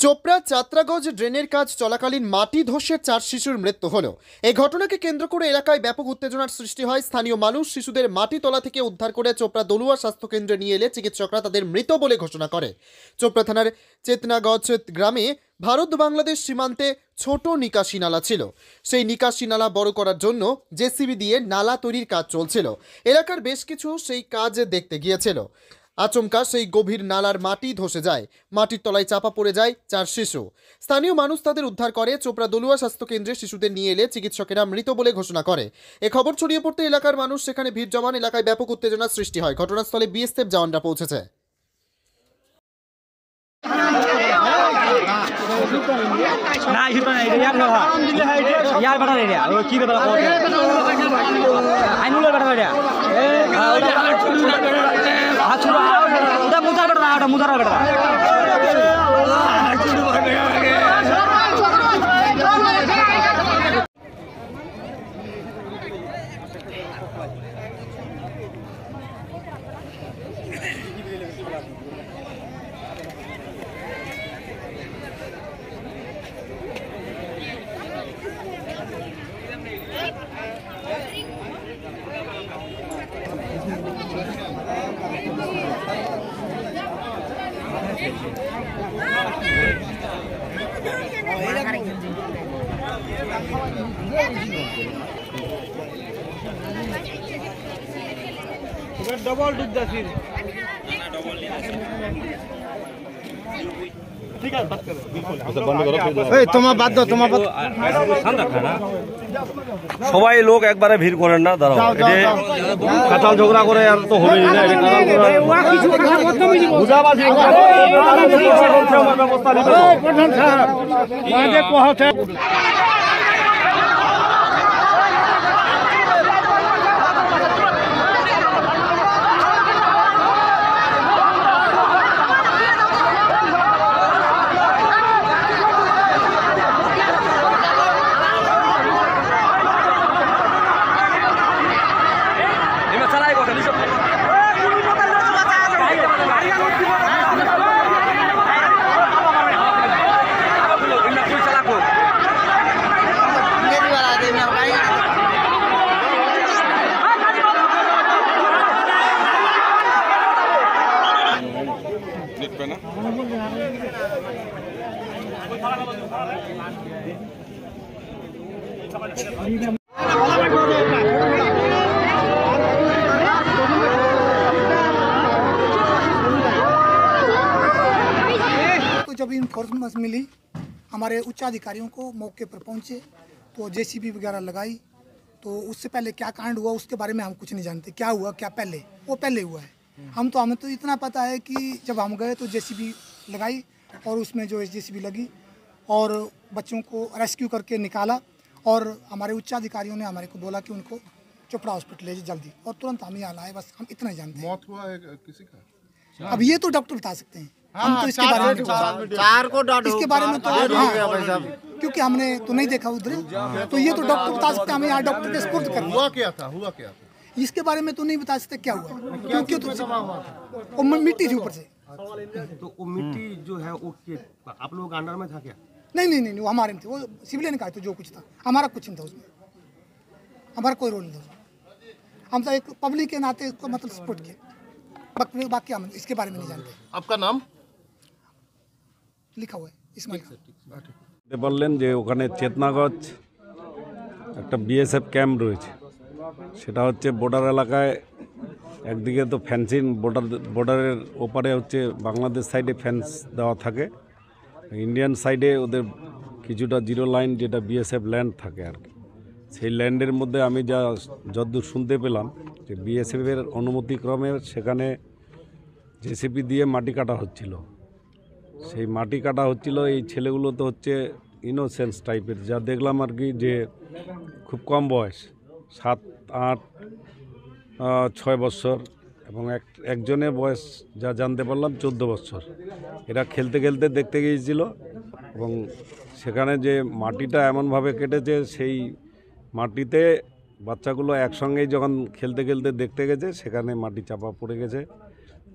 চোপড়া যাত্রাগঞ্জ ড্রেনের কাজ চলাকালীন মাটি ধসে 4 শিশুর মৃত্যু হলো। এই ঘটনাকে কেন্দ্র করে এলাকায় ব্যাপক উত্তেজনার সৃষ্টি হয়। স্থানীয় মানুষ শিশুদের মাটি তলা থেকে উদ্ধার করে চোপড়া দলুয়া স্বাস্থ্য কেন্দ্রে নিয়ে এলে চিকিৎসকরা তাদের মৃত বলে ঘোষণা করে। চোপড়া থানার চেতনাগঞ্জ গ্রামে ভারত বাংলাদেশ সীমান্তে ছোট নিকাশি নালা ছিল। সেই নিকাশি নালা বড় করার জন্য জেসিবি দিয়ে নালা তৈরির কাজ চলছিল। এলাকার বেশ কিছু সেই কাজ দেখতে গিয়েছিল। আচমকা সেই গভীর নালার মাটি ধসে যায়, মাটির তলায় চাপা পড়ে যায় 4 শিশু। স্থানীয় মানুষ তাদের উদ্ধার করে চোপড়া দলুয়া স্বাস্থ্য কেন্দ্রে শিশুদের নিয়ে এলে চিকিৎসকেরা মৃত বলে ঘোষণা করে। এ খবর ছড়িয়ে পড়তে এলাকার মানুষ সেখানে ভিড় জমান। এলাকায় ব্যাপক উত্তেজনার সৃষ্টি হয়। ঘটনাস্থলে বিএসএফ জওয়ানরা পৌঁছেছে। डबल डूब जा फिर ठीक है, बात करो बिल्कुल তোমার বাদ দাও, তোমার বাদ সবাই লোক একবারে ভিড় করেন না, দাঁড়াও। কাঁচাল ঝগড়া করে আর তো হবে না, ব্যবস্থা तो जब इन्फॉर्मेशन मिली हमारे उच्च अधिकारियों को मौके पर पहुंचे तो जेसीबी वगैरह लगाई। तो उससे पहले क्या कांड हुआ उसके बारे में हम कुछ नहीं जानते, क्या हुआ क्या पहले वो पहले हुआ है। हमें तो इतना पता है कि जब हम गए तो जेसीबी लगाई और उसमें जो जेसीबी लगी और बच्चों को रेस्क्यू करके निकाला और हमारे उच्च अधिकारियों ने हमारे को बोला कि उनको चोपड़ा हॉस्पिटल ले जल्दी, और तुरंत हम यहाँ लाए। बस हम इतना ही जानते हैं। मौत हुआ है किसी का? अब ये तो डॉक्टर बता सकते हैं, हम तो इसके बारे में इसके बारे में तो क्योंकि हमने तो नहीं देखा उधर, तो ये तो डॉक्टर बता सकते हैं। हमें यहाँ डॉक्टर के स्पुर्द कर हुआ क्या था? इसके बारे में तो नहीं बता सकते क्या हुआ, क्योंकि तो वो मिट्टी थी ऊपर से। तो वो मिट्टी जो है वो आप लोग अंडर में था क्या? नहीं वो हमारे में थे, वो सिविलियन का है, तो जो कुछ था हमारा कुछ नहीं था उसमें, हमारा कोई रोल नहीं था उसमें। हम तो एक पब्लिक के नाते उसको मतलब सपोर्ट किए, बाकी हम इसके बारे में नहीं जानते। आपका नाम लिखा हुआ है इसमें। বললেন যে ওখানে চেতনাগঞ্জ একটা বিএসএফ ক্যাম্প রয়েছে, সেটা হচ্ছে বর্ডার এলাকায়। একদিকে তো ফেন্সিং, বর্ডারের ওপারে হচ্ছে বাংলাদেশ সাইডে ফেন্স দেওয়া থাকে, ইন্ডিয়ান সাইডে ওদের কিছুটা জিরো লাইন যেটা বিএসএফ ল্যান্ড থাকে আর কি। সেই ল্যান্ডের মধ্যে আমি যতদূর শুনতে পেলাম যে বিএসএফের অনুমতিক্রমে সেখানে জেসিবি দিয়ে মাটি কাটা হচ্ছিল। সেই মাটি কাটা হচ্ছিল, এই ছেলেগুলো তো হচ্ছে ইনোসেন্স টাইপের, যা দেখলাম আর কি, যে খুব কম বয়স, 7, 8, 6 বছর, এবং একজনের বয়স যা জানতে পারলাম 14 বছর। এরা খেলতে খেলতে দেখতে গিয়েছিল এবং সেখানে যে মাটিটা এমনভাবে কেটেছে, সেই মাটিতে বাচ্চাগুলো একসঙ্গেই যখন খেলতে খেলতে দেখতে গেছে, সেখানে মাটি চাপা পড়ে গেছে।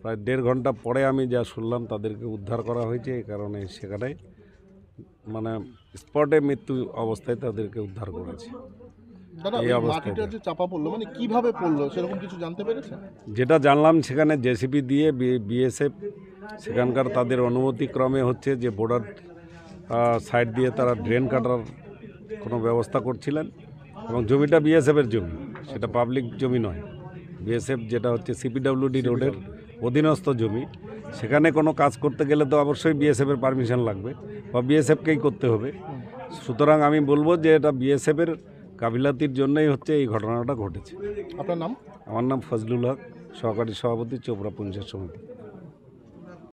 প্রায় 1.5 ঘন্টা পরে আমি যা শুনলাম তাদেরকে উদ্ধার করা হয়েছে। এই কারণে সেখানে মানে স্পটে মৃত্যু অবস্থায় তাদেরকে উদ্ধার করেছে। দাদা এই ওই অবস্থায় মাটিটা যে চাপা পড়লো মানে কিভাবে পড়লো সেরকম কিছু জানতে পেরেছেন? যেটা জানলাম সেখানে জেসিবি দিয়ে বিএসএফ সেখানকার তাদের অনুমতিক্রমে হচ্ছে যে বর্ডার সাইড দিয়ে তারা ড্রেন কাটার কোনো ব্যবস্থা করছিলেন এবং জমিটা বিএসএফের জমি, সেটা পাবলিক জমি নয়। বিএসএফ যেটা হচ্ছে সিপিডব্লিউডি রোডের অধীনস্থ জমি, সেখানে কোনো কাজ করতে গেলে তো অবশ্যই বিএসএফের পারমিশন লাগবে বা বিএসএফকেই করতে হবে। সুতরাং আমি বলবো যে এটা বিএসএফের কাবিলাতির জন্যই হচ্ছে এই ঘটনাটা ঘটেছে। আপনার নাম? আমার নাম ফজলুল হক, সহকারী সভাপতি চোপড়া পঞ্চায়েত সমিতি।